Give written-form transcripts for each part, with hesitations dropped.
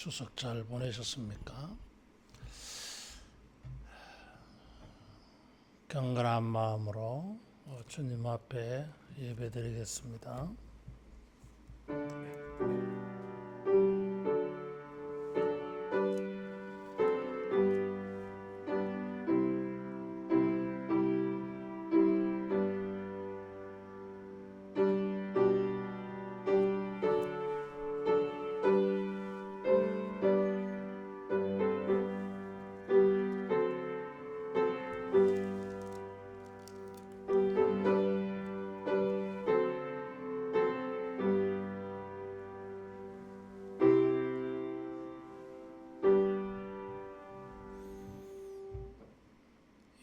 추석 잘 보내셨습니까? 경건한 마음으로 주님 앞에 예배드리겠습니다.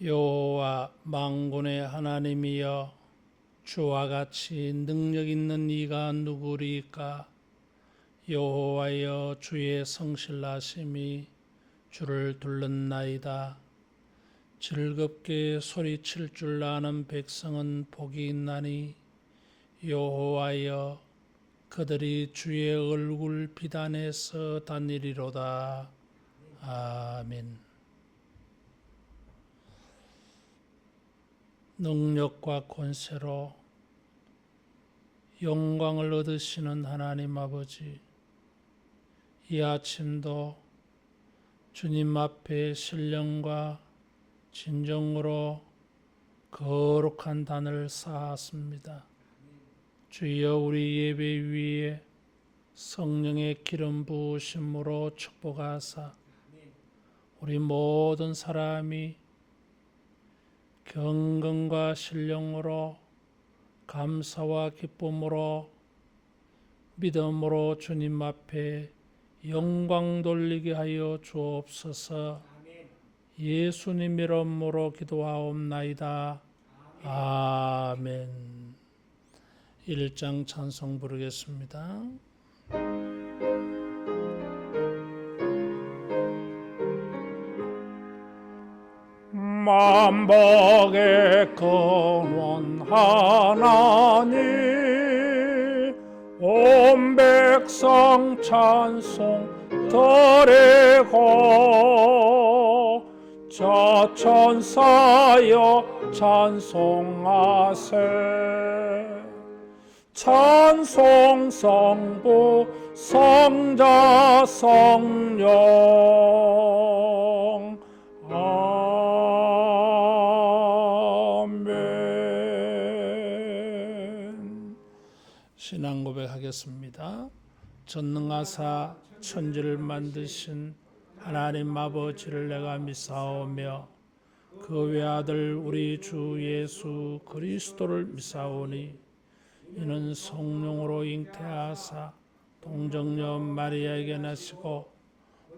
여호와 만군의 하나님이여, 주와 같이 능력 있는 이가 누구리까? 여호와여, 주의 성실하심이 주를 둘렀나이다. 즐겁게 소리칠 줄 아는 백성은 복이 있나니, 여호와여, 그들이 주의 얼굴 비단에서 다니리로다. 아멘. 능력과 권세로 영광을 얻으시는 하나님 아버지, 이 아침도 주님 앞에 신령과 진정으로 거룩한 단을 쌓았습니다. 주여, 우리 예배 위에 성령의 기름 부으심으로 축복하사 우리 모든 사람이 경건과 신령으로 감사와 기쁨으로 믿음으로 주님 앞에 영광 돌리게 하여 주옵소서. 예수님 이름으로 기도하옵나이다. 아멘. 1장 찬송 부르겠습니다. 만복의 근원 하나님, 온 백성 찬송 드리고, 저 천사여 찬송하세. 찬송 성부 성자 성령. 아멘. 신앙 고백하겠습니다. 전능하사 천지를 만드신 하나님 아버지를 내가 믿사오며, 그 외아들 우리 주 예수 그리스도를 믿사오니, 이는 성령으로 잉태하사 동정녀 마리아에게 나시고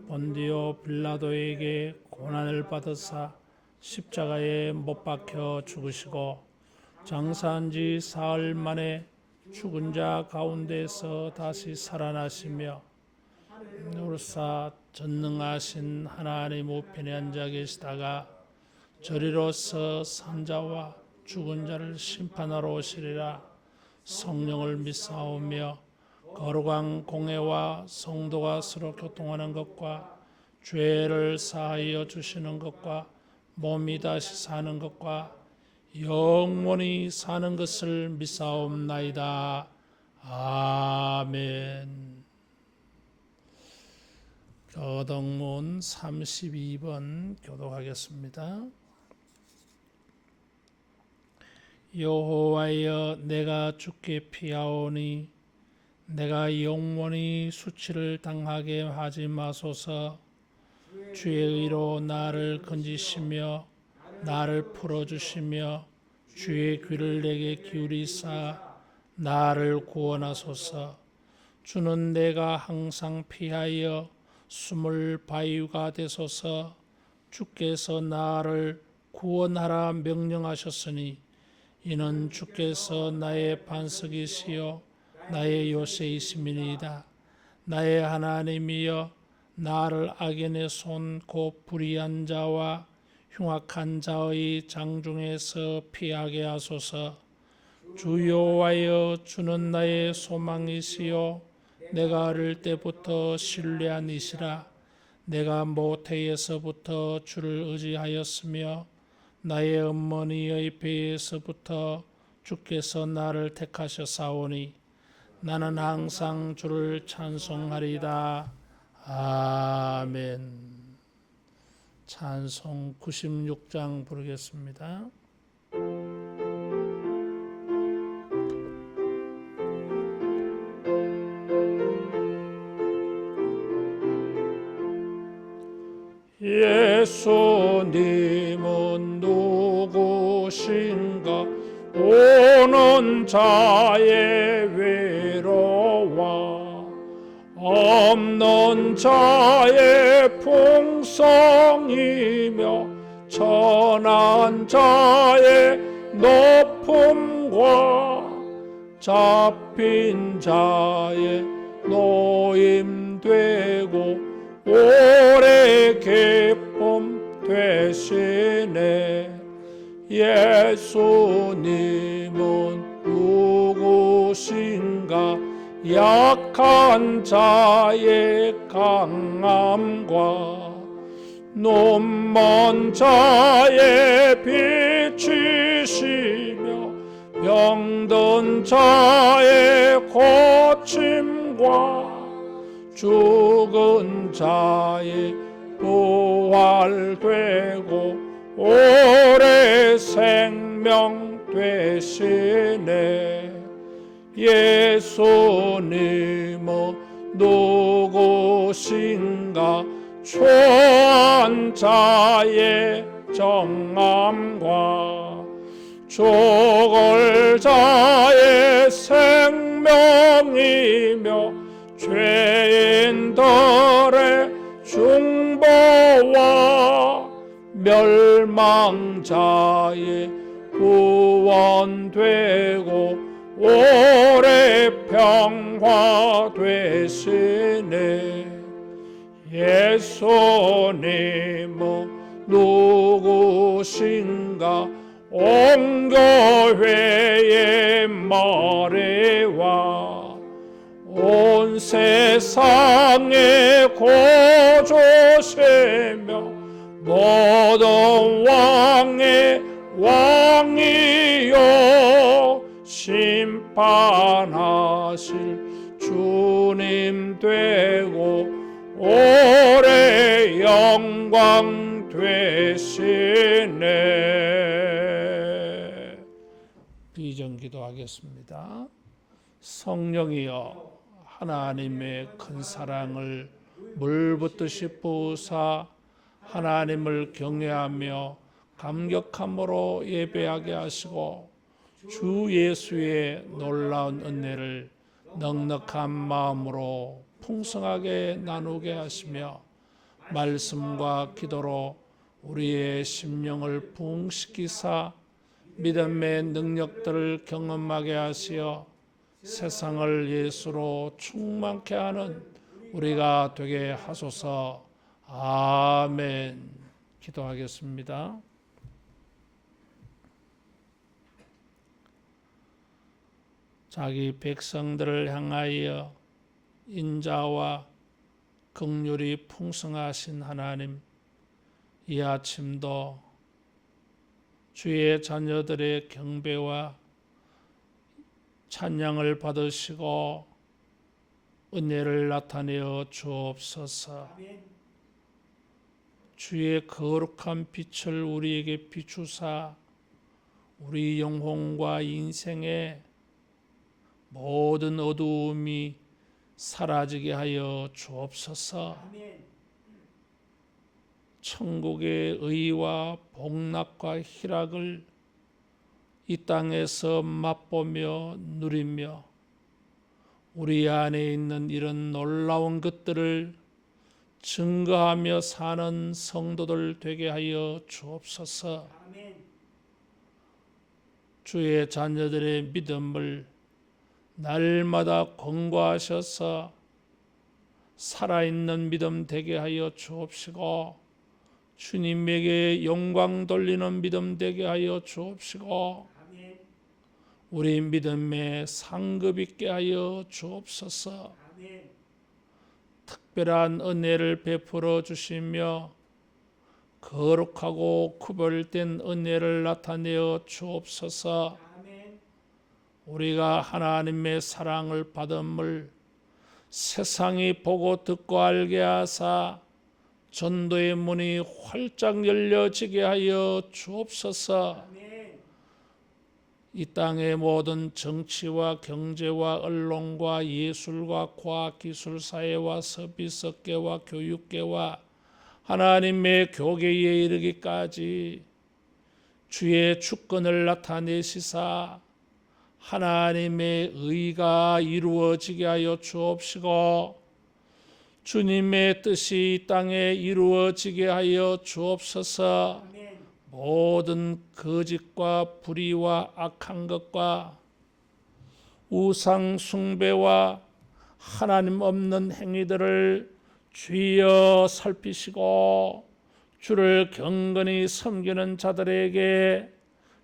본디오 빌라도에게 고난을 받으사 십자가에 못 박혀 죽으시고, 장사한 지 사흘 만에 죽은 자 가운데서 다시 살아나시며, 우르사 전능하신 하나님 우편에 앉아 계시다가 저리로서 산자와 죽은 자를 심판하러 오시리라. 성령을 믿사오며, 거룩한 공회와 성도가 서로 교통하는 것과 죄를 사하여 주시는 것과 몸이 다시 사는 것과 영원히 사는 것을 믿사옵나이다. 아멘. 교동문 32번 교독하겠습니다. 여호와여, 내가 주께 피하오니 내가 영원히 수치를 당하게 하지 마소서. 주의 의로 나를 건지시며 나를 풀어주시며 주의 귀를 내게 기울이사 나를 구원하소서. 주는 내가 항상 피하여 숨을 바위가 되소서. 주께서 나를 구원하라 명령하셨으니, 이는 주께서 나의 반석이시요 나의 요새이심이니이다. 나의 하나님이여, 나를 악인의 손 곧 불의한 자와 흉악한 자의 장중에서 피하게 하소서. 주 여호와여, 주는 나의 소망이시요 내가 어릴 때부터 신뢰한 이시라. 내가 모태에서부터 주를 의지하였으며 나의 어머니의 배에서부터 주께서 나를 택하셨사오니 나는 항상 주를 찬송하리다. 아멘. 찬송 96장 부르겠습니다. 예수님은 누구신가? 오는 자의 위로와 없는 자의 풍성이며 천한 자의 높음과 잡힌 자의 노임되고 오래 기쁨 되시네. 예수님은 누구신가? 약한 자의 강함과 눈먼 자의 빛이시며 병든 자의 고침과 죽은 자의 부활되고 오래 생명 되시네. 예수님은 누구신가? 초한 자의 정함과 죽을 자의 생명이며 죄인들의 중보와 멸망자의 구원되고 오래 평화되시네. 예수님은 누구신가? 온 교회의 머리와 온 세상의 구주시며 모든 왕의 왕이요 심판하실 주님 되고 오래 영광 되시네. 비전 기도하겠습니다. 성령이여 하나님의 큰 사랑을 물붓듯이 부으사 하나님을 경외하며 감격함으로 예배하게 하시고 주 예수의 놀라운 은혜를 넉넉한 마음으로 풍성하게 나누게 하시며 말씀과 기도로 우리의 심령을 부흥시키사 믿음의 능력들을 경험하게 하시어 세상을 예수로 충만케 하는 우리가 되게 하소서. 아멘. 기도하겠습니다. 자기 백성들을 향하여 인자와 긍휼이 풍성하신 하나님, 이 아침도 주의 자녀들의 경배와 찬양을 받으시고 은혜를 나타내어 주옵소서. 주의 거룩한 빛을 우리에게 비추사 우리 영혼과 인생의 모든 어두움이 사라지게 하여 주옵소서. 천국의 의와 복락과 희락을 이 땅에서 맛보며 누리며 우리 안에 있는 이런 놀라운 것들을 증거하며 사는 성도들 되게 하여 주옵소서. 주의 자녀들의 믿음을 날마다 권고하셔서 살아있는 믿음 되게 하여 주옵시고 주님에게 영광 돌리는 믿음 되게 하여 주옵시고 우리 믿음에 상급 있게 하여 주옵소서. 특별한 은혜를 베풀어 주시며 거룩하고 구별된 은혜를 나타내어 주옵소서. 우리가 하나님의 사랑을 받음을 세상이 보고 듣고 알게 하사 전도의 문이 활짝 열려지게 하여 주옵소서. 이 땅의 모든 정치와 경제와 언론과 예술과 과학기술 사회와 서비스업계와 교육계와 하나님의 교계에 이르기까지 주의 주권을 나타내시사 하나님의 의가 이루어지게 하여 주옵시고 주님의 뜻이 이 땅에 이루어지게 하여 주옵소서. 모든 거짓과 불의와 악한 것과 우상 숭배와 하나님 없는 행위들을 주여 살피시고 주를 경건히 섬기는 자들에게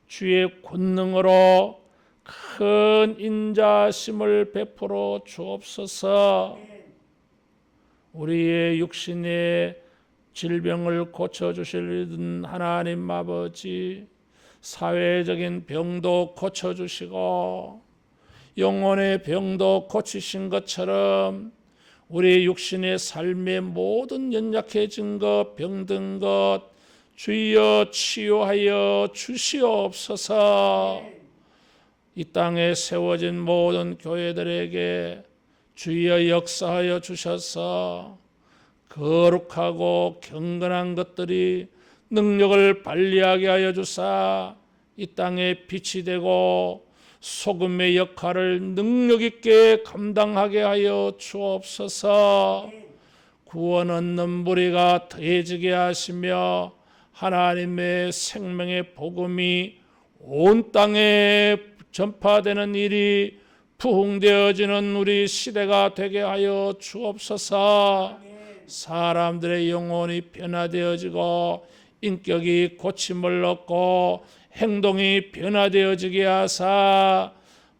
주의 권능으로 큰 인자심을 베풀어 주옵소서. 우리의 육신의 질병을 고쳐주시는 하나님 아버지, 사회적인 병도 고쳐주시고 영혼의 병도 고치신 것처럼 우리 육신의 삶의 모든 연약해진 것, 병든 것 주여 치유하여 주시옵소서. 이 땅에 세워진 모든 교회들에게 주여 역사하여 주셔서 거룩하고 경건한 것들이 능력을 발휘하게 하여 주사 이 땅에 빛이 되고 소금의 역할을 능력 있게 감당하게 하여 주옵소서. 구원 얻는 무리가 더해지게 하시며 하나님의 생명의 복음이 온 땅에 전파되는 일이 부흥되어지는 우리 시대가 되게 하여 주옵소서. 사람들의 영혼이 변화되어지고 인격이 고침을 얻고 행동이 변화되어지게 하사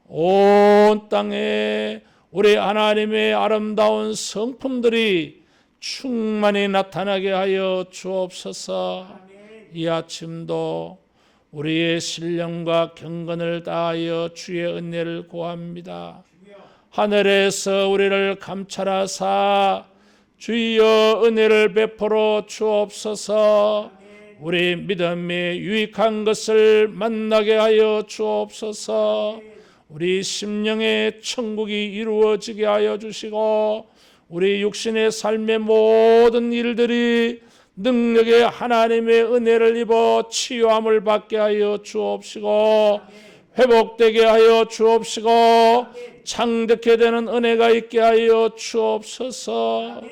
온 땅에 우리 하나님의 아름다운 성품들이 충만히 나타나게 하여 주옵소서. 이 아침도 우리의 신령과 경건을 다하여 주의 은혜를 구합니다. 하늘에서 우리를 감찰하사 주여 은혜를 베풀어 주옵소서. 우리 믿음에 유익한 것을 만나게 하여 주옵소서. 우리 심령의 천국이 이루어지게 하여 주시고 우리 육신의 삶의 모든 일들이 능력의 하나님의 은혜를 입어 치유함을 받게 하여 주옵시고 회복되게 하여 주옵시고 창득케 되는 은혜가 있게 하여 주옵소서.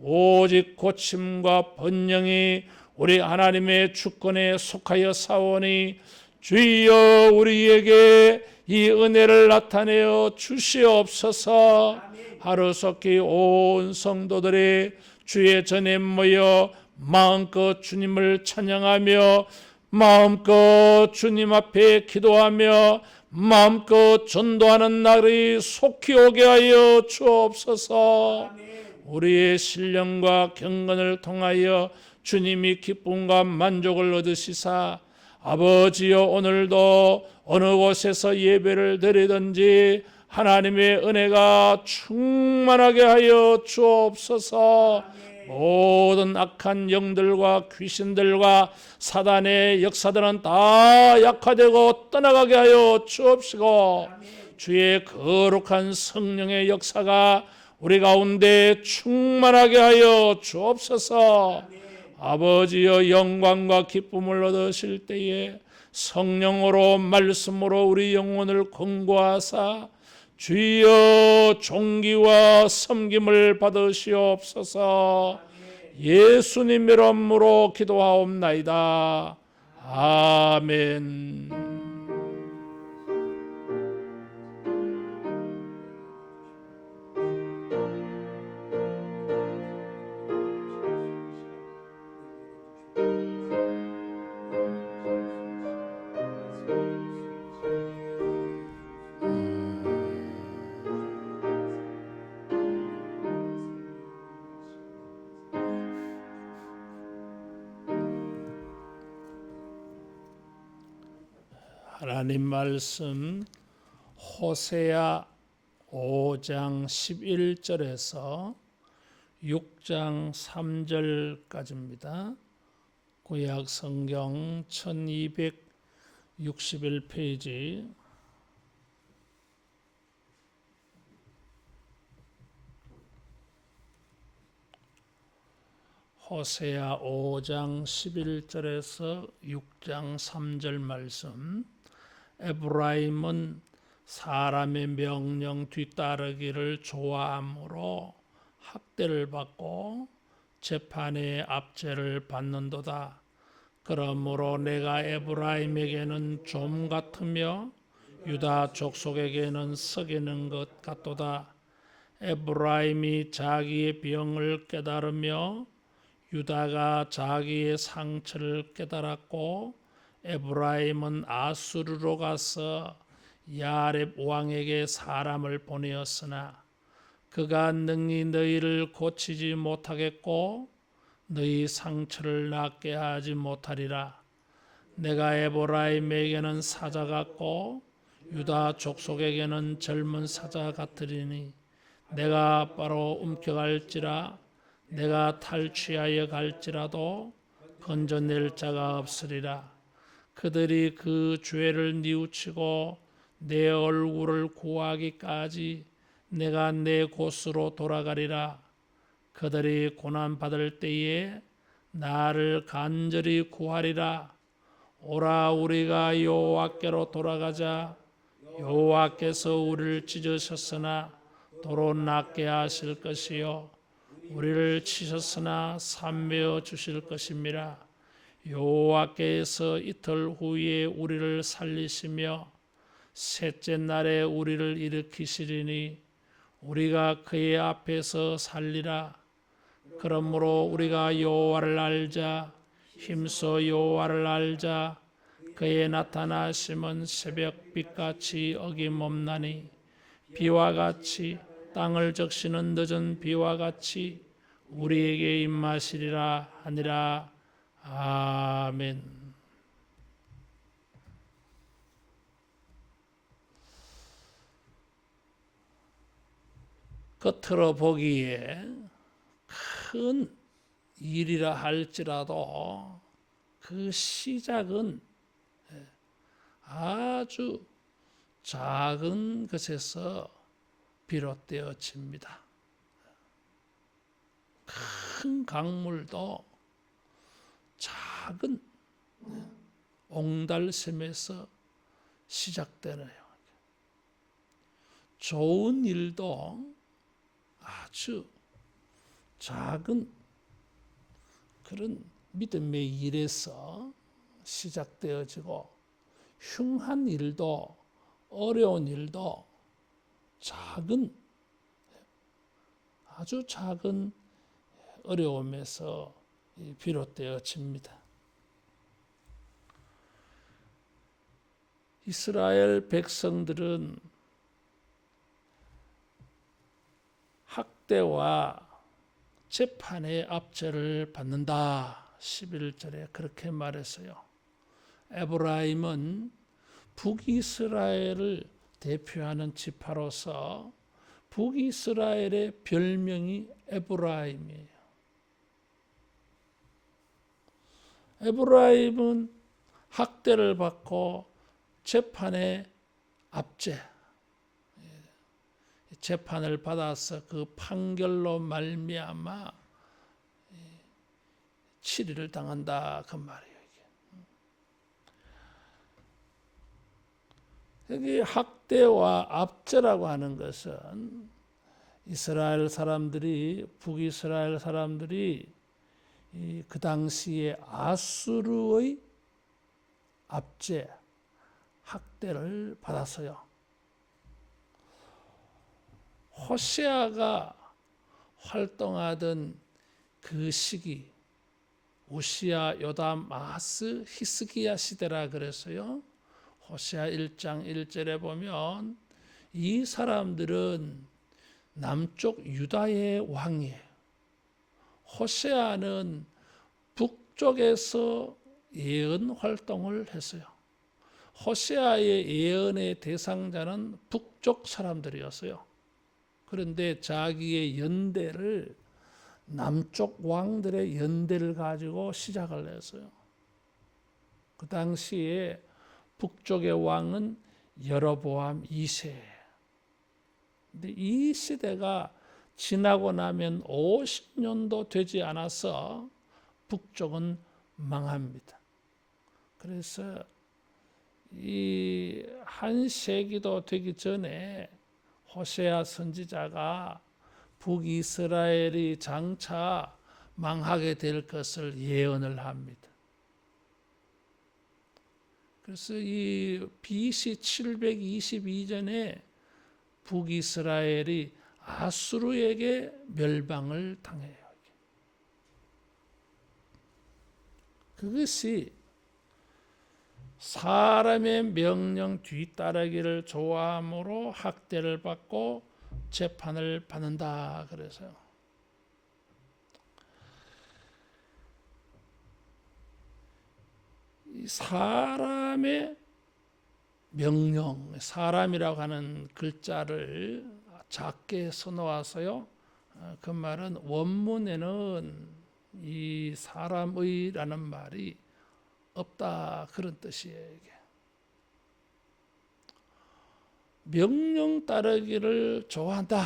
오직 고침과 번영이 우리 하나님의 주권에 속하여 사오니 주여 우리에게 이 은혜를 나타내어 주시옵소서. 하루속히 온 성도들이 주의 전에 모여 마음껏 주님을 찬양하며 마음껏 주님 앞에 기도하며 마음껏 전도하는 날이 속히 오게 하여 주옵소서. 우리의 신령과 경건을 통하여 주님이 기쁨과 만족을 얻으시사 아버지여 오늘도 어느 곳에서 예배를 드리든지 하나님의 은혜가 충만하게 하여 주옵소서. 모든 악한 영들과 귀신들과 사단의 역사들은 다 약화되고 떠나가게 하여 주옵시고 주의 거룩한 성령의 역사가 우리 가운데 충만하게 하여 주옵소서. 아버지여 영광과 기쁨을 얻으실 때에 성령으로 말씀으로 우리 영혼을 권고하사 주여 존귀와 섬김을 받으시옵소서. 예수님 이름으로 기도하옵나이다. 아멘. 하나님 말씀 호세아 5장 11절에서 6장 3절까지입니다. 구약 성경 1261페이지 호세아 5장 11절에서 6장 3절 말씀. 에브라임은 사람의 명령 뒤따르기를 좋아하므로 학대를 받고 재판의 압제를 받는도다. 그러므로 내가 에브라임에게는 좀 같으며 유다 족속에게는 썩이는 것 같도다. 에브라임이 자기의 병을 깨달으며 유다가 자기의 상처를 깨달았고, 에브라임은 아수르로 가서 야렙 왕에게 사람을 보내었으나 그가 능히 너희를 고치지 못하겠고 너희 상처를 낫게 하지 못하리라. 내가 에브라임에게는 사자 같고 유다 족속에게는 젊은 사자 같으리니 내가 바로 움켜갈지라 내가 탈취하여 갈지라도 건져낼 자가 없으리라. 그들이 그 죄를 뉘우치고 내 얼굴을 구하기까지 내가 내 곳으로 돌아가리라. 그들이 고난받을 때에 나를 간절히 구하리라. 오라 우리가 여호와께로 돌아가자. 여호와께서 우리를 찢으셨으나 도로 낫게 하실 것이요 우리를 치셨으나 삼매어 주실 것입니다. 여호와께서 이틀 후에 우리를 살리시며 셋째 날에 우리를 일으키시리니 우리가 그의 앞에서 살리라. 그러므로 우리가 여호와를 알자. 힘써 여호와를 알자. 그의 나타나심은 새벽빛같이 어김없나니 비와 같이 땅을 적시는 늦은 비와 같이 우리에게 임하시리라 하니라. 아멘. 겉으로 보기에 큰 일이라 할지라도 그 시작은 아주 작은 것에서 비롯되어집니다. 큰 강물도 작은 옹달샘에서 시작되네요. 좋은 일도 아주 작은 그런 믿음의 일에서 시작되어지고, 흉한 일도 어려운 일도 아주 작은 어려움에서 비롯되어집니다. 이스라엘 백성들은 학대와 재판의 압제를 받는다. 11절에 그렇게 말했어요. 에브라임은 북이스라엘을 대표하는 지파로서 북이스라엘의 별명이 에브라임이에요. 에브라임은 학대를 받고 재판의 압제, 재판을 받아서 그 판결로 말미암아 치리를 당한다 그 말이에요. 여기 학대와 압제라고 하는 것은 이스라엘 사람들이, 북이스라엘 사람들이 그 당시에 아수르의 압제, 학대를 받았어요. 호세아가 활동하던 그 시기, 우시야, 요담, 아하스, 히스기야 시대라 그랬어요. 호세아 1장 1절에 보면 이 사람들은 남쪽 유다의 왕이에요. 호세아는 북쪽에서 예언 활동을 했어요. 호세아의 예언의 대상자는 북쪽 사람들이었어요. 그런데 자기의 연대를 남쪽 왕들의 연대를 가지고 시작을 했어요. 그 당시에 북쪽의 왕은 여로보암 2세. 근데 이 시대가 지나고 나면 50년도 되지 않아서 북쪽은 망합니다. 그래서 이 한 세기도 되기 전에 호세아 선지자가 북이스라엘이 장차 망하게 될 것을 예언을 합니다. 그래서 이 BC 722년에 북이스라엘이 아수르에게 멸망을 당해요. 그것이 사람의 명령 뒤따르기를 좋아함으로 학대를 받고 재판을 받는다 그래서요. 이 사람의 명령, 사람이라고 하는 글자를 작게 써놓아서요. 그 말은 원문에는 이 사람의라는 말이 없다 그런 뜻이에요. 이게. 명령 따르기를 좋아한다.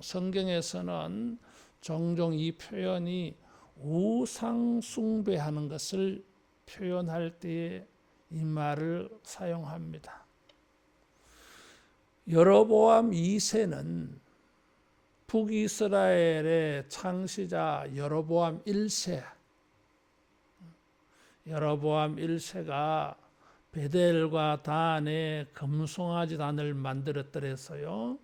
성경에서는 종종 이 표현이 우상 숭배하는 것을 표현할 때에 이 말을 사용합니다. 여로보암 2세는 북이스라엘의 창시자 여로보암 1세, 여로보암 1세가 베델과 단에 금송아지 단을 만들었더랬어요.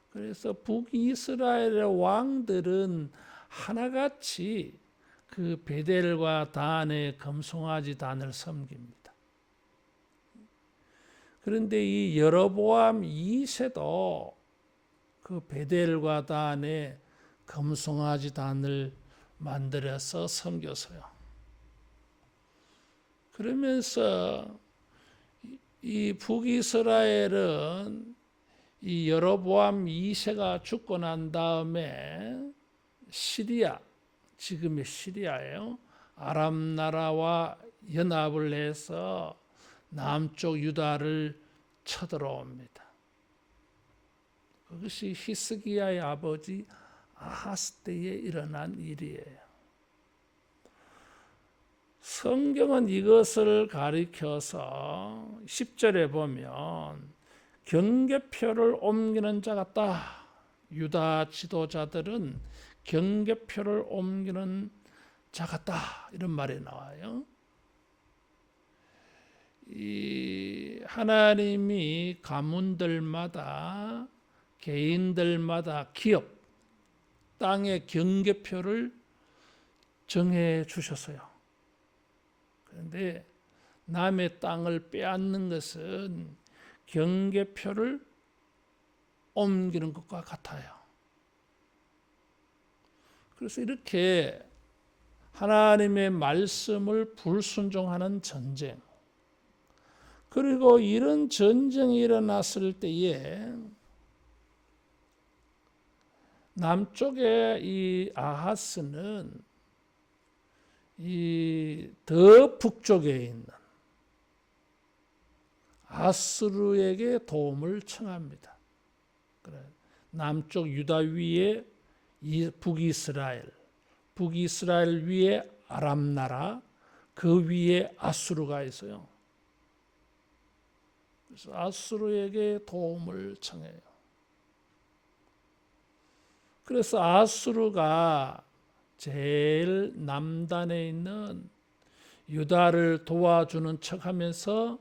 그래서 북이스라엘의 왕들은 하나같이 그 베델과 단의 금송아지 단을 섬깁니다. 그런데 이 여로보암 2세도 그 베델과 단의 금송아지 단을 만들어서 섬겼어요. 그러면서 이 북이스라엘은 이 여로보암 2세가 죽고 난 다음에 시리아, 지금의 시리아예요. 아람 나라와 연합을 해서 남쪽 유다를 쳐들어옵니다. 그것이 히스기야의 아버지 아하스 때에 일어난 일이에요. 성경은 이것을 가리켜서 10절에 보면 경계표를 옮기는 자 같다. 유다 지도자들은 경계표를 옮기는 자 같다. 이런 말이 나와요. 이 하나님이 가문들마다 개인들마다 기업, 땅의 경계표를 정해 주셨어요. 그런데 남의 땅을 빼앗는 것은 경계표를 옮기는 것과 같아요. 그래서 이렇게 하나님의 말씀을 불순종하는 전쟁, 그리고 이런 전쟁이 일어났을 때에 남쪽에 이 아하스는 이 더 북쪽에 있는 아수르에게 도움을 청합니다. 남쪽 유다 위에 북이스라엘 위에 아람 나라, 그 위에 아수르가 있어요. 그래서 아수르에게 도움을 청해요. 그래서 아수르가 제일 남단에 있는 유다를 도와주는 척하면서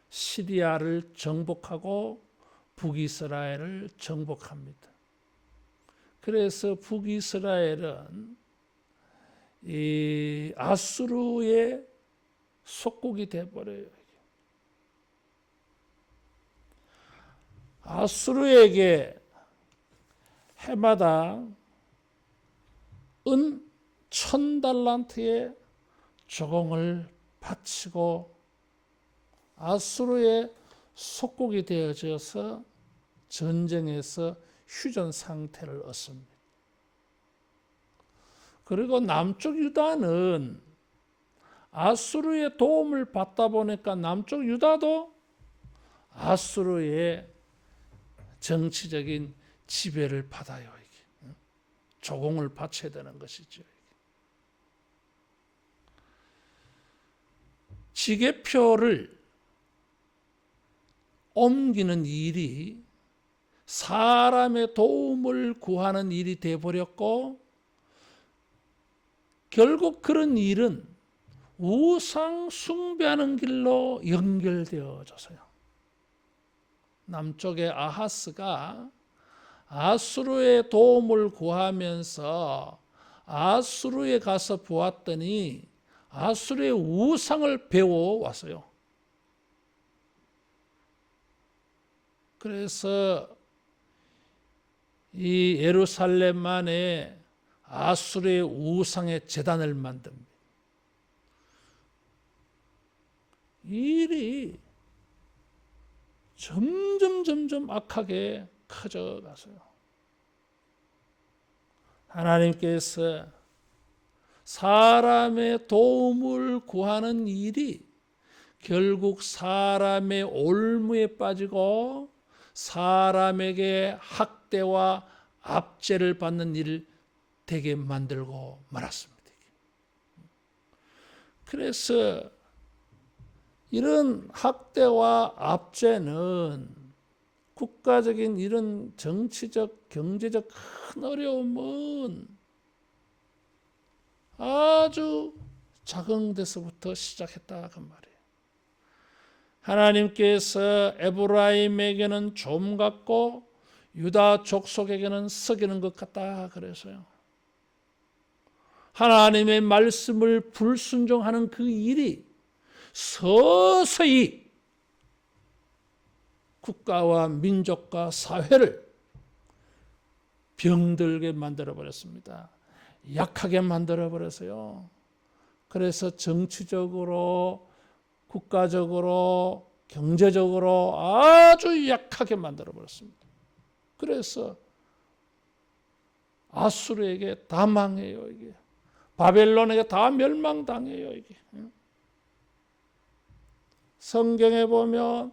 시리아를 정복하고 북이스라엘을 정복합니다. 그래서 북이스라엘은 이 아수르의 속국이 되어버려요. 아수르에게 해마다 은 1000달란트의 조공을 바치고 아수르의 속국이 되어져서 전쟁에서 휴전 상태를 얻습니다. 그리고 남쪽 유다는 아수르의 도움을 받다 보니까 남쪽 유다도 아수르의 정치적인 지배를 받아요. 이게. 조공을 바쳐야 되는 것이죠. 지게표를 옮기는 일이 사람의 도움을 구하는 일이 되어버렸고, 결국 그런 일은 우상 숭배하는 길로 연결되어져서요. 남쪽의 아하스가 아수르의 도움을 구하면서 아수르에 가서 보았더니 아수르의 우상을 배워왔어요. 그래서 이 예루살렘 안에 아수르의 우상의 제단을 만듭니다. 일이 점점 악하게 커져가서요. 하나님께서 사람의 도움을 구하는 일이 결국 사람의 올무에 빠지고 사람에게 학대와 압제를 받는 일을 되게 만들고 말았습니다. 그래서 이런 학대와 압제는 국가적인 이런 정치적, 경제적 큰 어려움은 아주 작은 데서부터 시작했다 그 말이에요. 하나님께서 에브라임에게는 좀 같고 유다 족속에게는 썩이는 것 같다 그래서요. 하나님의 말씀을 불순종하는 그 일이 서서히 국가와 민족과 사회를 병들게 만들어버렸습니다. 약하게 만들어버렸어요. 그래서 정치적으로, 국가적으로, 경제적으로 아주 약하게 만들어버렸습니다. 그래서 아수르에게 다 망해요. 이게 바벨론에게 다 멸망당해요. 이게 성경에 보면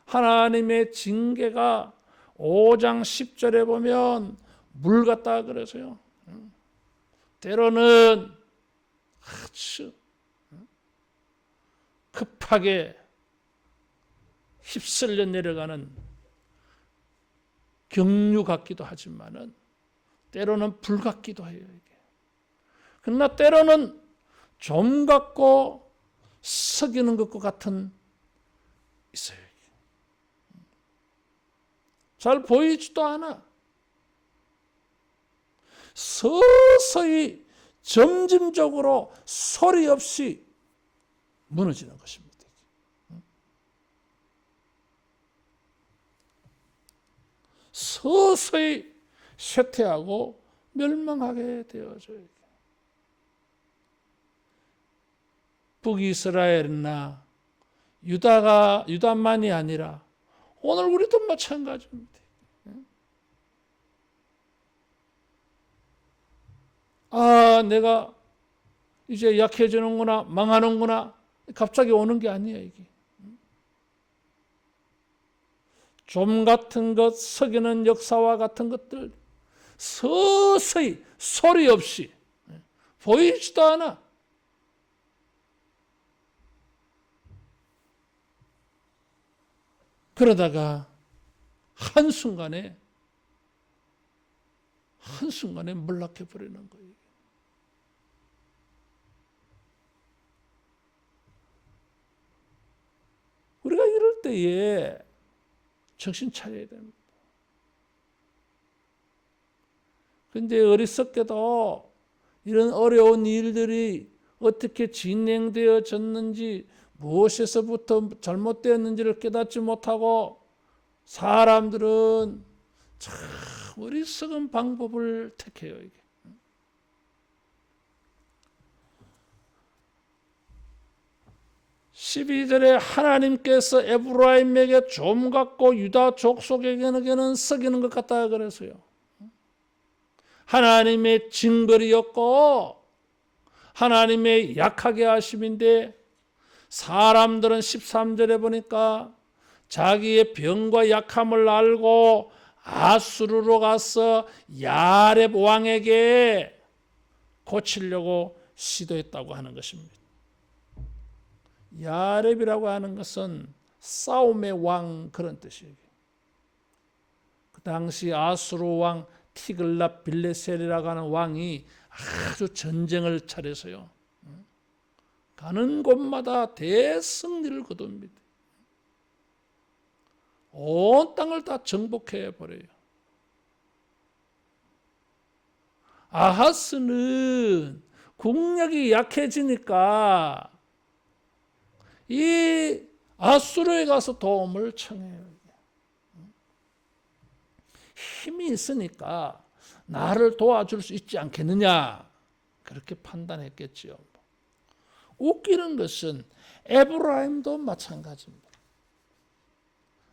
하나님의 징계가 5장 10절에 보면 물 같다 그래서요. 때로는 아주 급하게 휩쓸려 내려가는 경류 같기도 하지만은 때로는 불 같기도 해요. 이게. 그러나 때로는 좀 같고 썩이는 것과 같은 있어요. 잘 보이지도 않아. 서서히 점진적으로 소리 없이 무너지는 것입니다. 서서히 쇠퇴하고 멸망하게 되어져요. 북이스라엘이나 유다만이 아니라 오늘 우리도 마찬가지입니다. 아, 내가 이제 약해지는구나, 망하는구나, 갑자기 오는 게 아니에요, 이게. 좀 같은 것, 썩이는 역사와 같은 것들 서서히 소리 없이 보이지도 않아. 그러다가 한순간에 몰락해 버리는 거예요. 우리가 이럴 때에 정신 차려야 됩니다. 그런데 어리석게도 이런 어려운 일들이 어떻게 진행되어졌는지, 무엇에서부터 잘못되었는지를 깨닫지 못하고 사람들은 참 어리석은 방법을 택해요. 이게. 12절에 하나님께서 에브라임에게 좀 갖고 유다 족속에게는 썩이는 것 같다 그랬어요. 하나님의 징벌이었고 하나님의 약하게 하심인데, 사람들은 13절에 보니까 자기의 병과 약함을 알고 아수르로 가서 야렙 왕에게 고치려고 시도했다고 하는 것입니다. 야렙이라고 하는 것은 싸움의 왕 그런 뜻이에요. 그 당시 아수르 왕 티글랏 빌레셀이라고 하는 왕이 아주 전쟁을 차려서요, 가는 곳마다 대승리를 거둡니다. 온 땅을 다 정복해 버려요. 아하스는 국력이 약해지니까 이 아수르에 가서 도움을 청해요. 힘이 있으니까 나를 도와줄 수 있지 않겠느냐, 그렇게 판단했겠지요. 웃기는 것은 에브라임도 마찬가지입니다.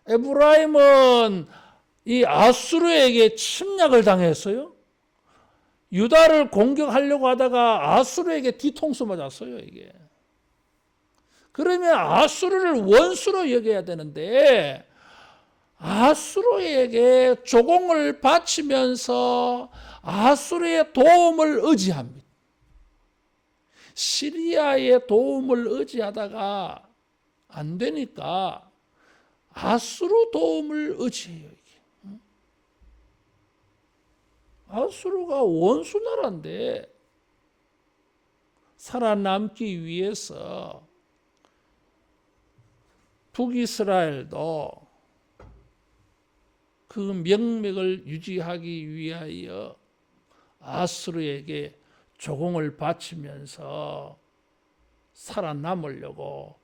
에브라임은 이 아수르에게 침략을 당했어요. 유다를 공격하려고 하다가 아수르에게 뒤통수 맞았어요. 이게. 그러면 아수르를 원수로 여겨야 되는데 아수르에게 조공을 바치면서 아수르의 도움을 의지합니다. 시리아의 도움을 의지하다가 안 되니까 아수르 도움을 의지해요. 아수르가 원수 나라인데 살아남기 위해서 북이스라엘도 그 명맥을 유지하기 위하여 아수르에게 조공을 바치면서 살아남으려고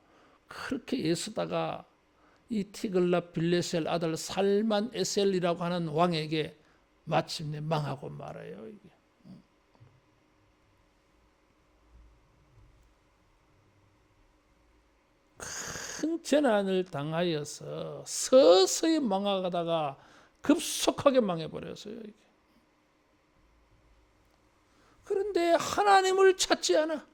그렇게 애쓰다가 이 티글랏 빌레셀 아들 살만 에셀이라고 하는 왕에게 마침내 망하고 말아요. 이게. 큰 재난을 당하여서 서서히 망하다가 급속하게 망해버렸어요. 이게. 그런데 하나님을 찾지 않아.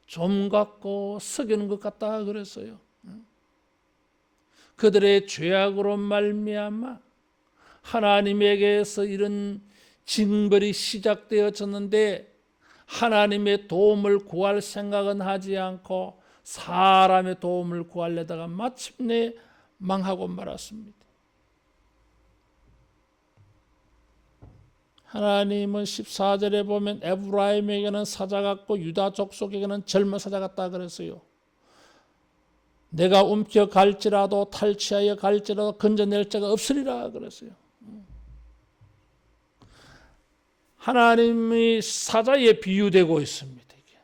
좀 갖고 썩이는 것 같다 그랬어요. 그들의 죄악으로 말미암아 하나님에게서 이런 징벌이 시작되어졌는데 하나님의 도움을 구할 생각은 하지 않고 사람의 도움을 구하려다가 마침내 망하고 말았습니다. 하나님은 14절에 보면 에브라임에게는 사자 같고 유다 족속에게는 젊은 사자 같다 그랬어요. 내가 움켜 갈지라도 탈취하여 갈지라도 건져낼 자가 없으리라 그랬어요. 하나님이 사자에 비유되고 있습니다. 이게.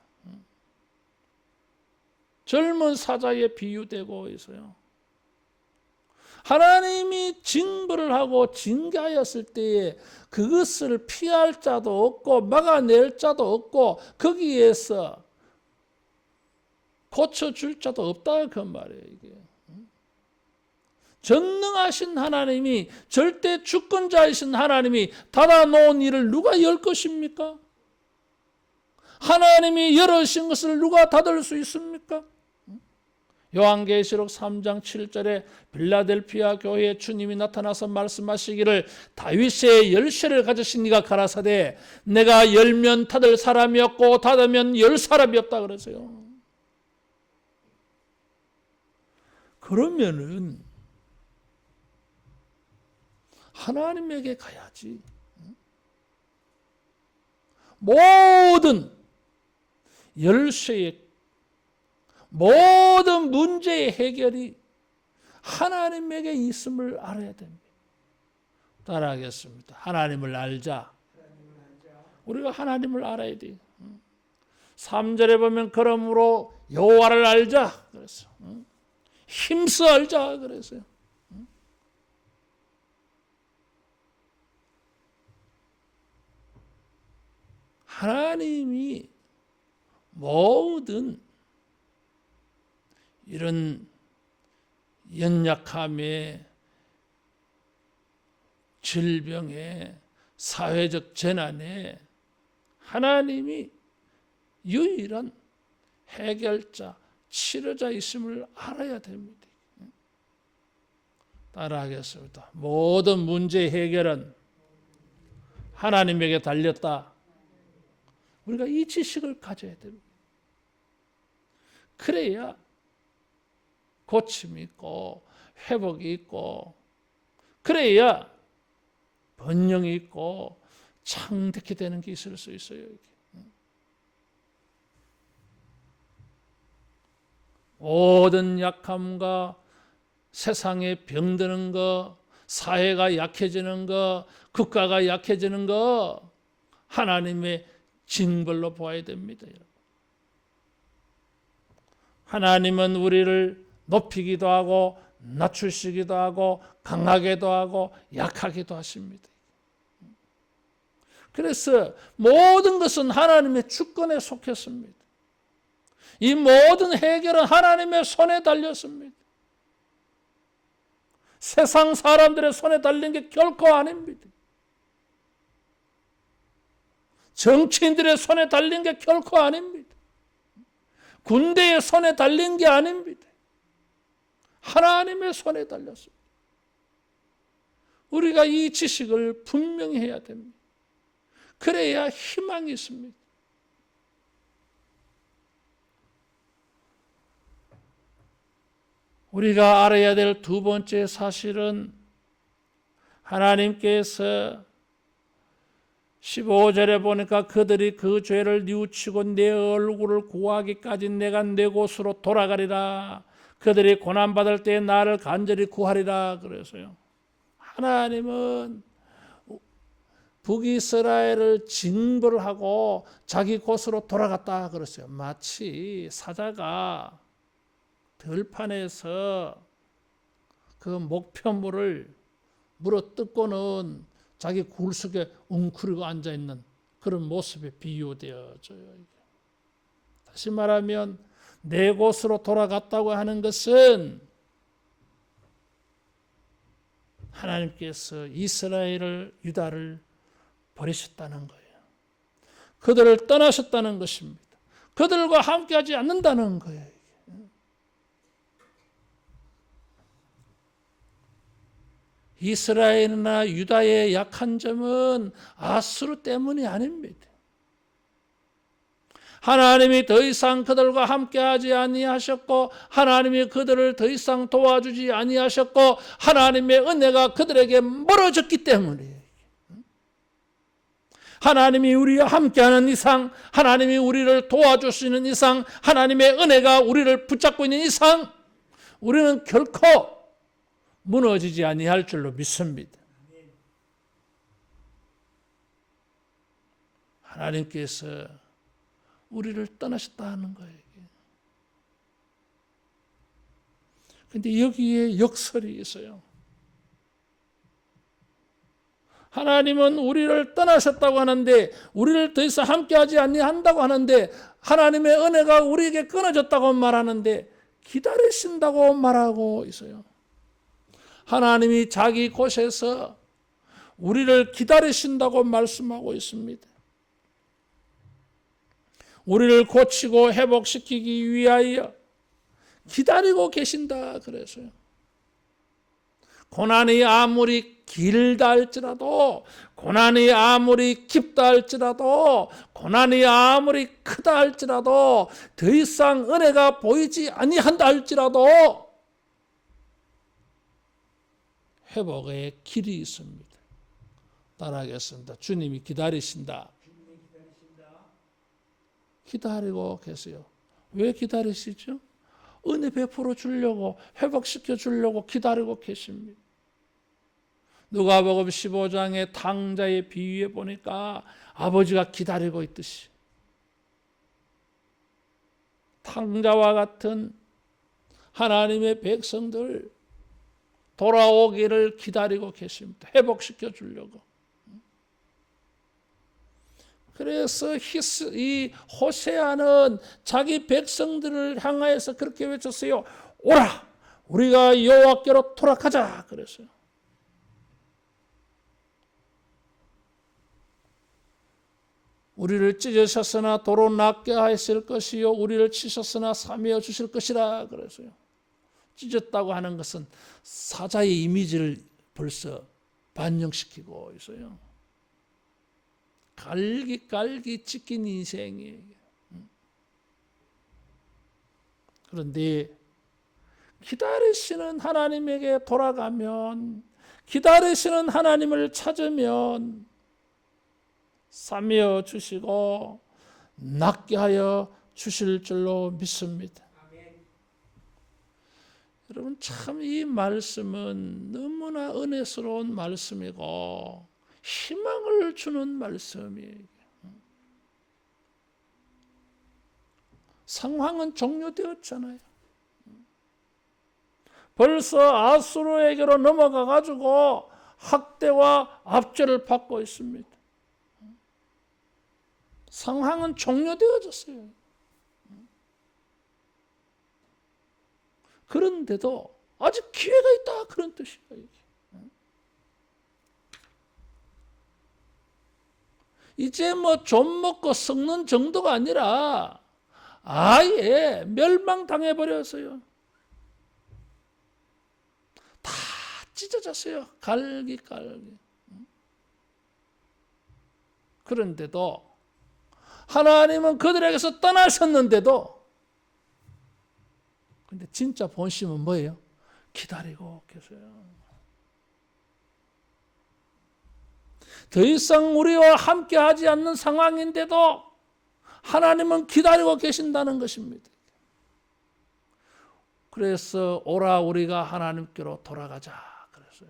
젊은 사자에 비유되고 있어요. 하나님이 징벌을 하고 징계하였을 때에 그것을 피할 자도 없고 막아낼 자도 없고 거기에서 고쳐줄 자도 없다 그 말이에요. 이게. 전능하신 하나님이, 절대 주권자이신 하나님이 닫아놓은 일을 누가 열 것입니까? 하나님이 열으신 것을 누가 닫을 수 있습니까? 요한계시록 3장 7절에 빌라델피아 교회에 주님이 나타나서 말씀하시기를 다윗의 열쇠를 가지신 이가 가라사대 내가 열면 닫을 사람이 없고 닫으면 열 사람이 없다 그랬어요. 그러면은 하나님에게 가야지. 모든 열쇠의 모든 문제의 해결이 하나님에게 있음을 알아야 됩니다. 따라하겠습니다. 하나님을 알자. 우리가 하나님을 알아야 돼요. 3절에 보면 그러므로 여호와를 알자 그랬어. 힘써 알자 그랬어요. 하나님이 모든 이런 연약함에, 질병에, 사회적 재난에 하나님이 유일한 해결자, 치료자 있음을 알아야 됩니다. 따라하겠습니다. 모든 문제 해결은 하나님에게 달렸다. 우리가 이 지식을 가져야 됩니다. 그래야 고침이 있고 회복이 있고, 그래야 번영이 있고 창대케 되는 게 있을 수 있어요. 모든 약함과 세상에 병드는 거, 사회가 약해지는 거, 국가가 약해지는 거 하나님의 징벌로 보아야 됩니다. 하나님은 우리를 높이기도 하고 낮추시기도 하고 강하게도 하고 약하게도 하십니다. 그래서 모든 것은 하나님의 주권에 속했습니다. 이 모든 해결은 하나님의 손에 달렸습니다. 세상 사람들의 손에 달린 게 결코 아닙니다. 정치인들의 손에 달린 게 결코 아닙니다. 군대의 손에 달린 게 아닙니다. 하나님의 손에 달렸습니다. 우리가 이 지식을 분명히 해야 됩니다. 그래야 희망이 있습니다. 우리가 알아야 될 두 번째 사실은 하나님께서 15절에 보니까 그들이 그 죄를 뉘우치고 내 얼굴을 구하기까지 내가 내 곳으로 돌아가리라. 그들이 고난받을 때 나를 간절히 구하리라. 그래서요. 하나님은 북이스라엘을 징벌을 하고 자기 곳으로 돌아갔다 그랬어요. 마치 사자가 들판에서 그 목표물을 물어 뜯고는 자기 굴 속에 웅크리고 앉아있는 그런 모습에 비유되어져요. 다시 말하면 내 곳으로 돌아갔다고 하는 것은 하나님께서 이스라엘을, 유다를 버리셨다는 거예요. 그들을 떠나셨다는 것입니다. 그들과 함께하지 않는다는 거예요. 이스라엘이나 유다의 약한 점은 아수르 때문이 아닙니다. 하나님이 더 이상 그들과 함께하지 아니하셨고 하나님이 그들을 더 이상 도와주지 아니하셨고 하나님의 은혜가 그들에게 멀어졌기 때문이에요. 하나님이 우리와 함께하는 이상, 하나님이 우리를 도와주시는 이상, 하나님의 은혜가 우리를 붙잡고 있는 이상 우리는 결코 무너지지 아니할 줄로 믿습니다. 하나님께서 우리를 떠나셨다는 거예요. 그런데 여기에 역설이 있어요. 하나님은 우리를 떠나셨다고 하는데, 우리를 더 이상 함께하지 아니한다고 하는데, 하나님의 은혜가 우리에게 끊어졌다고 말하는데 기다리신다고 말하고 있어요. 하나님이 자기 곳에서 우리를 기다리신다고 말씀하고 있습니다. 우리를 고치고 회복시키기 위하여 기다리고 계신다 그래서요. 고난이 아무리 길다 할지라도, 고난이 아무리 깊다 할지라도, 고난이 아무리 크다 할지라도, 더 이상 은혜가 보이지 아니한다 할지라도 회복의 길이 있습니다. 따라하겠습니다. 주님이 기다리신다. 기다리고 계세요. 왜 기다리시죠? 은혜 베풀어 주려고, 회복시켜 주려고 기다리고 계십니다. 누가복음 15장의 탕자의 비유에 보니까 아버지가 기다리고 있듯이 탕자와 같은 하나님의 백성들 돌아오기를 기다리고 계십니다. 회복시켜 주려고. 그래서 이 호세아는 자기 백성들을 향하여서 그렇게 외쳤어요. 오라, 우리가 여호와께로 돌아가자 그랬어요. 우리를 찢으셨으나 도로 낫게 하실 것이요 우리를 치셨으나 사매어 주실 것이라 그랬어요. 찢었다고 하는 것은 사자의 이미지를 벌써 반영시키고 있어요. 갈기 찢긴 인생이에요. 그런데 기다리시는 하나님에게 돌아가면, 기다리시는 하나님을 찾으면 사매어 주시고 낫게 하여 주실 줄로 믿습니다. 여러분, 참 이 말씀은 너무나 은혜스러운 말씀이고 희망을 주는 말씀이에요. 상황은 종료되었잖아요. 벌써 아수르에게로 넘어가 가지고 학대와 압제를 받고 있습니다. 상황은 종료되어졌어요. 그런데도 아직 기회가 있다 그런 뜻이에요. 이제 뭐 좀 먹고 썩는 정도가 아니라 아예 멸망당해 버렸어요. 다 찢어졌어요. 갈기. 그런데도 하나님은 그들에게서 떠나셨는데도, 근데 진짜 본심은 뭐예요? 기다리고 계세요. 더 이상 우리와 함께 하지 않는 상황인데도 하나님은 기다리고 계신다는 것입니다. 그래서 오라 우리가 하나님께로 돌아가자 그랬어요.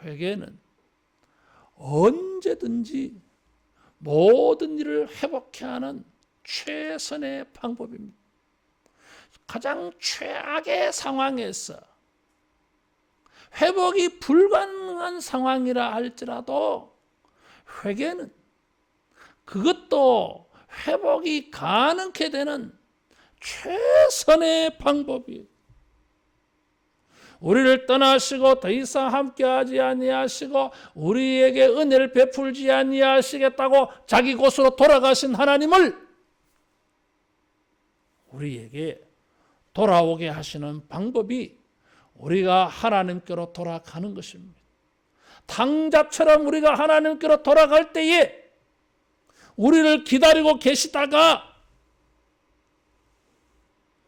회개는 언제든지 모든 일을 회복해 하는 최선의 방법입니다. 가장 최악의 상황에서 회복이 불가능한 상황이라 할지라도 회개는 그것도 회복이 가능케 되는 최선의 방법이에요. 우리를 떠나시고 더 이상 함께하지 아니하시고 우리에게 은혜를 베풀지 아니하시겠다고 자기 곳으로 돌아가신 하나님을 우리에게 돌아오게 하시는 방법이 우리가 하나님께로 돌아가는 것입니다. 당자처럼 우리가 하나님께로 돌아갈 때에 우리를 기다리고 계시다가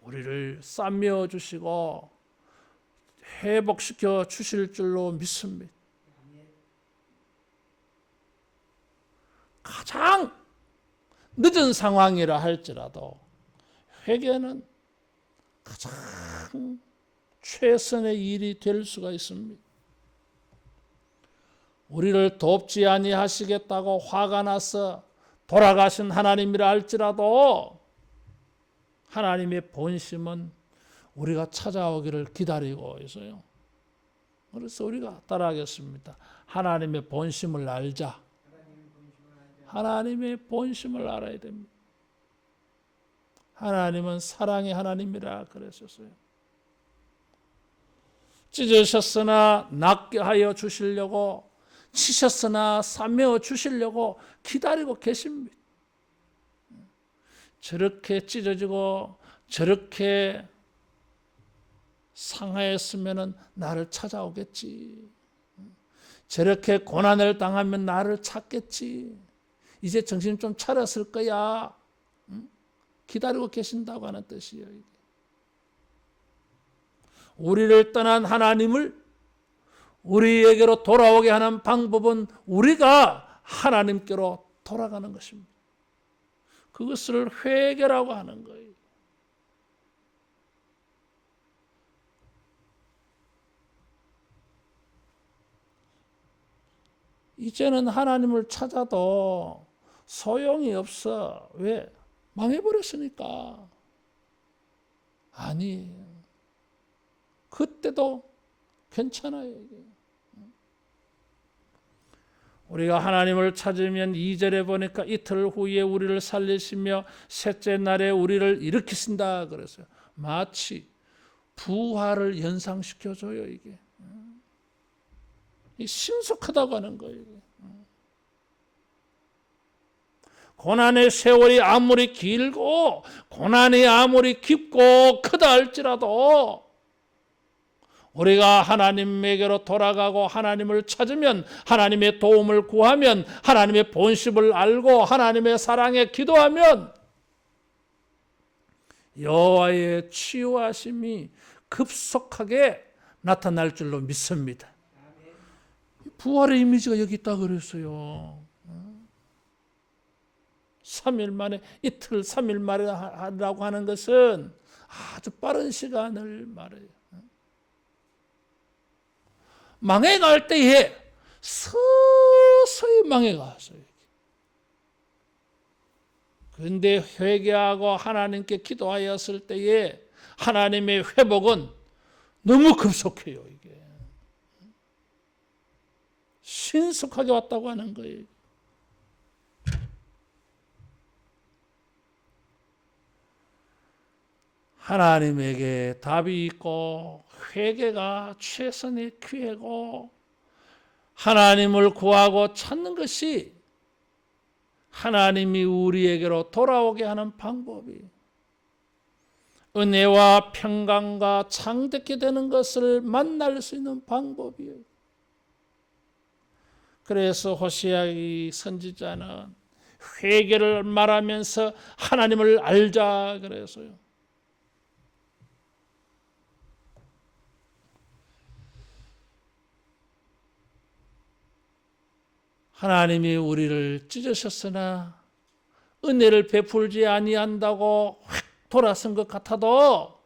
우리를 싸매어 주시고 회복시켜 주실 줄로 믿습니다. 가장 늦은 상황이라 할지라도 회개는 가장 최선의 일이 될 수가 있습니다. 우리를 돕지 아니하시겠다고 화가 나서 돌아가신 하나님이라 할지라도 하나님의 본심은 우리가 찾아오기를 기다리고 있어요. 그래서 우리가 따라하겠습니다. 하나님의 본심을 알자. 하나님의 본심을 알아야 됩니다. 하나님은 사랑의 하나님이라 그랬었어요. 찢으셨으나 낫게 하여 주시려고, 치셨으나 싸매어 주시려고 기다리고 계십니다. 저렇게 찢어지고 저렇게 상하였으면 나를 찾아오겠지. 저렇게 고난을 당하면 나를 찾겠지. 이제 정신 좀 차렸을 거야. 기다리고 계신다고 하는 뜻이에요. 우리를 떠난 하나님을 우리에게로 돌아오게 하는 방법은 우리가 하나님께로 돌아가는 것입니다. 그것을 회개라고 하는 거예요. 이제는 하나님을 찾아도 소용이 없어. 왜? 망해버렸으니까. 아니, 그때도 괜찮아요. 우리가 하나님을 찾으면 2절에 보니까 이틀 후에 우리를 살리시며 셋째 날에 우리를 일으키신다 그랬어요. 마치 부활을 연상시켜줘요. 이게 신속하다고 하는 거예요. 고난의 세월이 아무리 길고 고난이 아무리 깊고 크다 할지라도 우리가 하나님에게로 돌아가고 하나님을 찾으면, 하나님의 도움을 구하면, 하나님의 본심을 알고 하나님의 사랑에 기도하면 여호와의 치유하심이 급속하게 나타날 줄로 믿습니다. 부활의 이미지가 여기 있다 그랬어요. 3일 만에, 이틀 3일 만에 하라고 하는 것은 아주 빠른 시간을 말해요. 망해갈 때에 서서히 망해갔어요. 그런데 회개하고 하나님께 기도하였을 때에 하나님의 회복은 너무 급속해요. 이게 신속하게 왔다고 하는 거예요. 하나님에게 답이 있고 회개가 최선의 기회고 하나님을 구하고 찾는 것이 하나님이 우리에게로 돌아오게 하는 방법이, 은혜와 평강과 창대케 되는 것을 만날 수 있는 방법이에요. 그래서 호세아의 선지자는 회개를 말하면서 하나님을 알자 그래서요. 하나님이 우리를 찢으셨으나 은혜를 베풀지 아니한다고 확 돌아선 것 같아도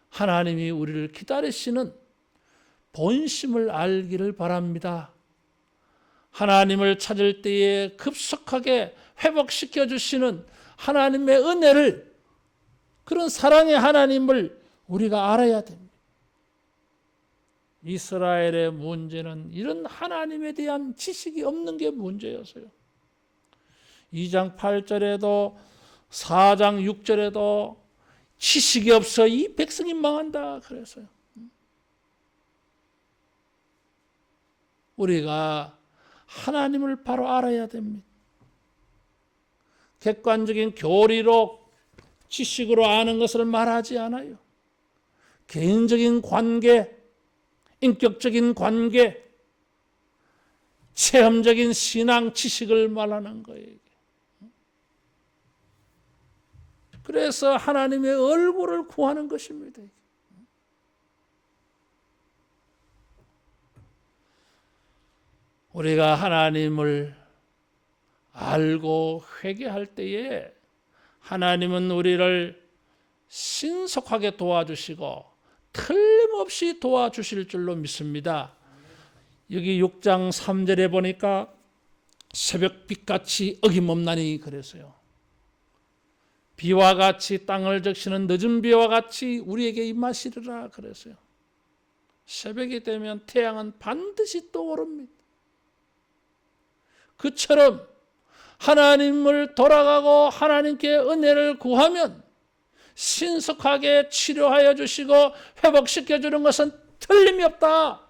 하나님이 우리를 기다리시는 본심을 알기를 바랍니다. 하나님을 찾을 때에 급속하게 회복시켜 주시는 하나님의 은혜를, 그런 사랑의 하나님을 우리가 알아야 됩니다. 이스라엘의 문제는 이런 하나님에 대한 지식이 없는 게 문제였어요. 2장 8절에도 4장 6절에도 지식이 없어 이 백성이 망한다 그랬어요. 우리가 하나님을 바로 알아야 됩니다. 객관적인 교리로 지식으로 아는 것을 말하지 않아요. 개인적인 관계, 인격적인 관계, 체험적인 신앙 지식을 말하는 거예요. 그래서 하나님의 얼굴을 구하는 것입니다. 우리가 하나님을 알고 회개할 때에 하나님은 우리를 신속하게 도와주시고 틀림없이 도와주실 줄로 믿습니다. 여기 6장 3절에 보니까 새벽빛같이 어김없나니 그랬어요. 비와 같이 땅을 적시는 늦은 비와 같이 우리에게 임하시리라 그랬어요. 새벽이 되면 태양은 반드시 떠오릅니다. 그처럼 하나님을 돌아가고 하나님께 은혜를 구하면 신속하게 치료하여 주시고 회복시켜 주는 것은 틀림이 없다.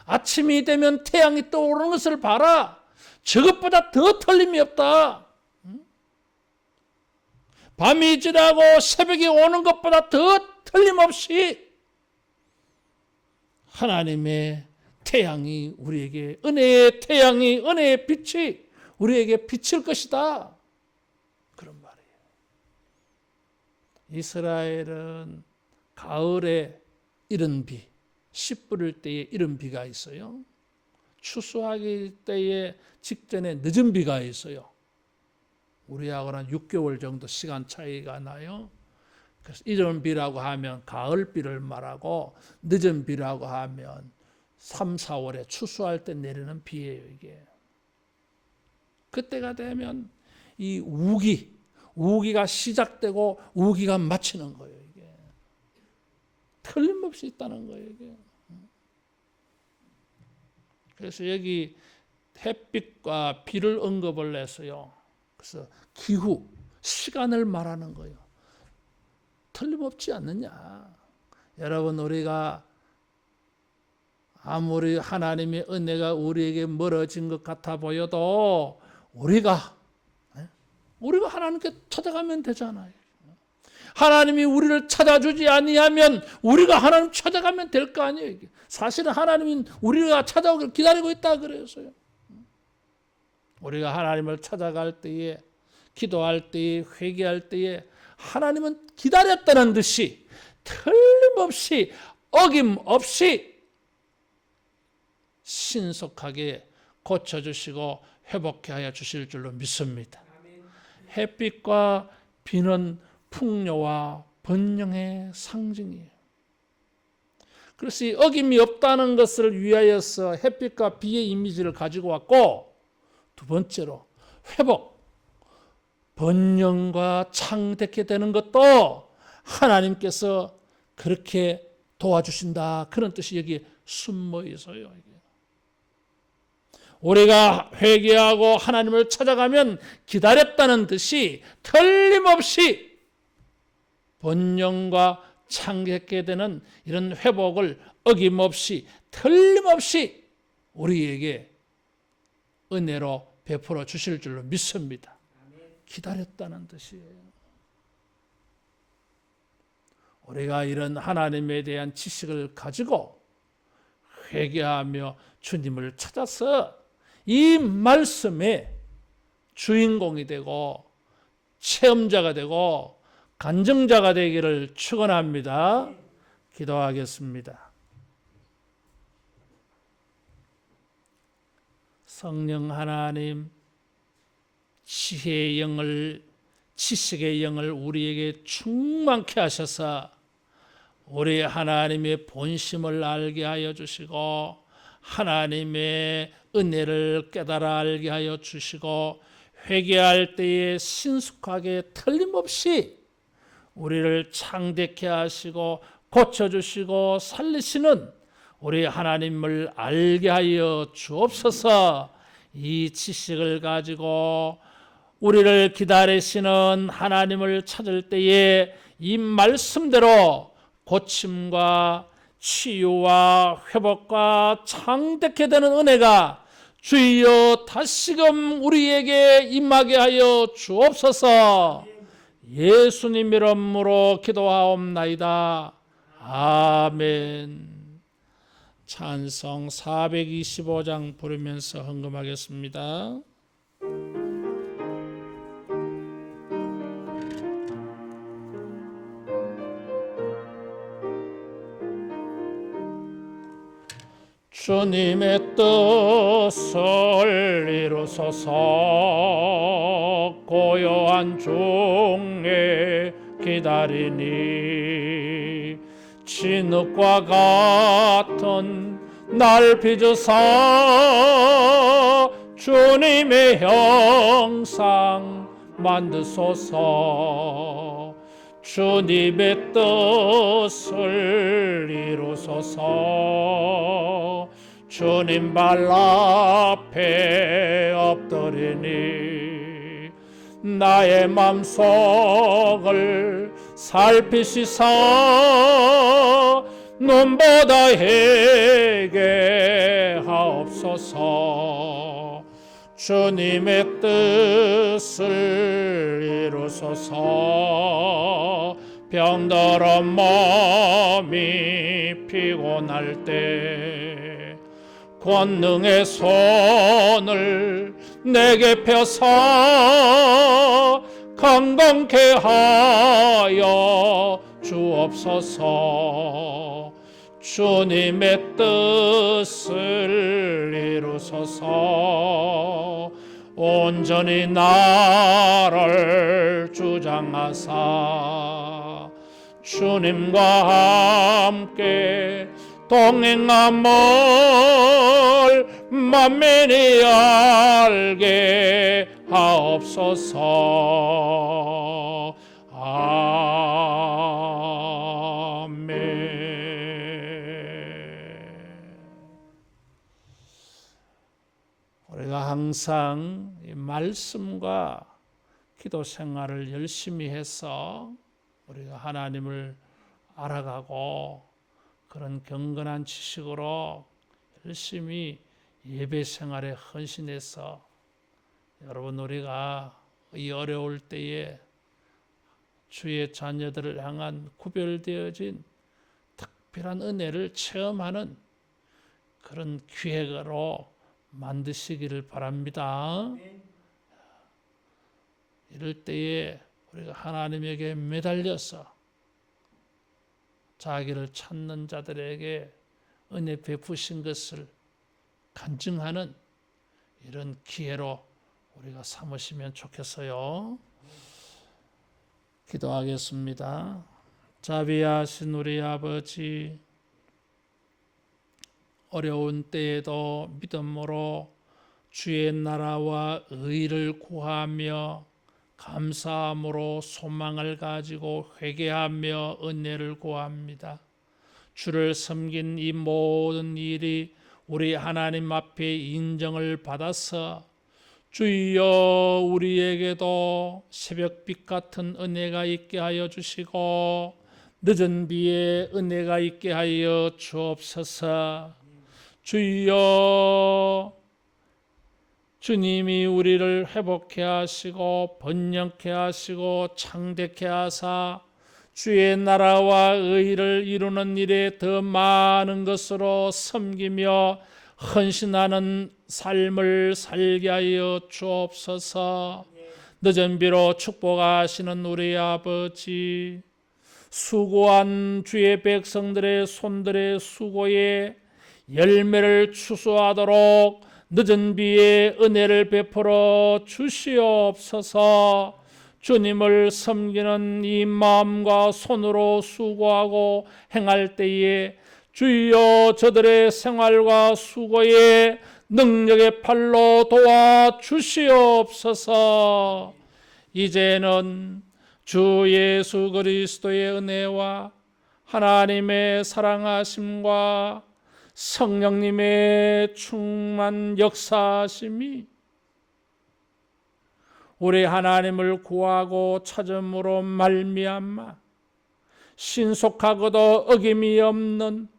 아침이 되면 태양이 떠오르는 것을 봐라. 저것보다 더 틀림이 없다. 밤이 지나고 새벽이 오는 것보다 더 틀림없이 하나님의 태양이 우리에게, 은혜의 태양이, 은혜의 빛이 우리에게 비칠 것이다. 그런 말이에요. 이스라엘은 가을에 이른 비, 씨 뿌릴 때에 이른 비가 있어요. 추수하기 때에 직전에 늦은 비가 있어요. 우리하고는 6개월 정도 시간 차이가 나요. 그래서 이른 비라고 하면 가을 비를 말하고 늦은 비라고 하면 3, 4월에 추수할 때 내리는 비예요. 이게 그때가 되면 이 우기가 시작되고 우기가 마치는 거예요. 이게 틀림없이 있다는 거예요. 이게. 그래서 여기 햇빛과 비를 언급을 해서요. 그래서 기후, 시간을 말하는 거예요. 틀림없지 않느냐. 여러분, 우리가 아무리 하나님의 은혜가 우리에게 멀어진 것 같아 보여도 우리가 하나님께 찾아가면 되잖아요. 하나님이 우리를 찾아주지 아니하면 우리가 하나님 찾아가면 될 거 아니에요. 사실은 하나님은 우리가 찾아오길 기다리고 있다 그래서요. 우리가 하나님을 찾아갈 때에, 기도할 때에, 회개할 때에 하나님은 기다렸다는 듯이 틀림없이 어김없이 신속하게 고쳐주시고 회복해 하여 주실 줄로 믿습니다. 햇빛과 비는 풍요와 번영의 상징이에요. 그래서 이 어김이 없다는 것을 위하여서 햇빛과 비의 이미지를 가지고 왔고, 두 번째로 회복, 번영과 창대케 되는 것도 하나님께서 그렇게 도와주신다. 그런 뜻이 여기에 숨어 있어요. 우리가 회개하고 하나님을 찾아가면 기다렸다는 듯이 틀림없이 번영과 창대케 되는 이런 회복을 어김없이 틀림없이 우리에게 은혜로 베풀어 주실 줄로 믿습니다. 기다렸다는 뜻이에요. 우리가 이런 하나님에 대한 지식을 가지고 회개하며 주님을 찾아서 이 말씀의 주인공이 되고 체험자가 되고 간증자가 되기를 축원합니다. 기도하겠습니다. 성령 하나님, 지혜의 영을, 지식의 영을 우리에게 충만케 하셔서 우리 하나님의 본심을 알게 하여 주시고 하나님의 은혜를 깨달아 알게 하여 주시고 회개할 때에 신속하게 틀림없이 우리를 창대케 하시고 고쳐주시고 살리시는 우리 하나님을 알게 하여 주옵소서. 이 지식을 가지고 우리를 기다리시는 하나님을 찾을 때에 이 말씀대로 고침과 치유와 회복과 창대케 되는 은혜가 주여 다시금 우리에게 임하게 하여 주옵소서. 예수님 이름으로 기도하옵나이다. 아멘. 찬송 425장 부르면서 헌금하겠습니다. 주님의 뜻을 이루소서. 고요한 중에 기다리니 진흙과 같은 날 빚으사 주님의 형상 만드소서. 주님의 뜻을 이루소서. 주님 발 앞에 엎드리니 나의 맘속을 살피시사 눈보다 회개하옵소서. 주님의 뜻을 이루소서. 병들어 몸이 피곤할 때 권능의 손을 내게 펴서 건강케 하여 주옵소서. 주님의 뜻을 이루소서. 온전히 나를 주장하사 주님과 함께 동행함을 만민이 알게 하옵소서. 아멘. 우리가 항상 이 말씀과 기도 생활을 열심히 해서 우리가 하나님을 알아가고 그런 경건한 지식으로 열심히 예배 생활에 헌신해서 여러분 우리가 이 어려울 때에 주의 자녀들을 향한 구별되어진 특별한 은혜를 체험하는 그런 기회로 만드시기를 바랍니다. 이럴 때에 우리가 하나님에게 매달려서 자기를 찾는 자들에게 은혜 베푸신 것을 간증하는 이런 기회로 우리가 삼으시면 좋겠어요. 기도하겠습니다. 자비하신 우리 아버지, 어려운 때에도 믿음으로 주의 나라와 의를 구하며 감사함으로 소망을 가지고 회개하며 은혜를 구합니다. 주를 섬긴 이 모든 일이 우리 하나님 앞에 인정을 받아서 주여 우리에게도 새벽빛 같은 은혜가 있게 하여 주시고 늦은 비에 은혜가 있게 하여 주옵소서. 주여 주님이 우리를 회복케 하시고 번영케 하시고 창대케 하사 주의 나라와 의를 이루는 일에 더 많은 것으로 섬기며 헌신하는 삶을 살게 하여 주옵소서. 늦은 비로 축복하시는 우리 아버지, 수고한 주의 백성들의 손들의 수고에 열매를 추수하도록 늦은 비에 은혜를 베풀어 주시옵소서. 주님을 섬기는 이 마음과 손으로 수고하고 행할 때에 주여 저들의 생활과 수고에 능력의 팔로 도와 주시옵소서. 이제는 주 예수 그리스도의 은혜와 하나님의 사랑하심과 성령님의 충만 역사하심이 우리 하나님을 구하고 찾음으로 말미암아 신속하고도 어김이 없는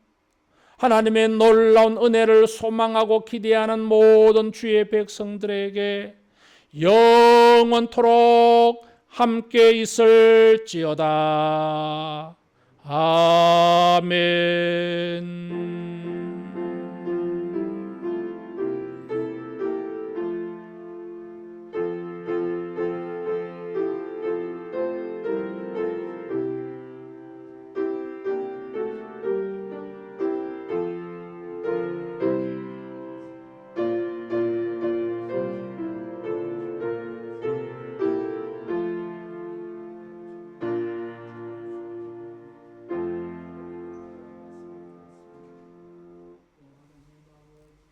하나님의 놀라운 은혜를 소망하고 기대하는 모든 주의 백성들에게 영원토록 함께 있을지어다. 아멘.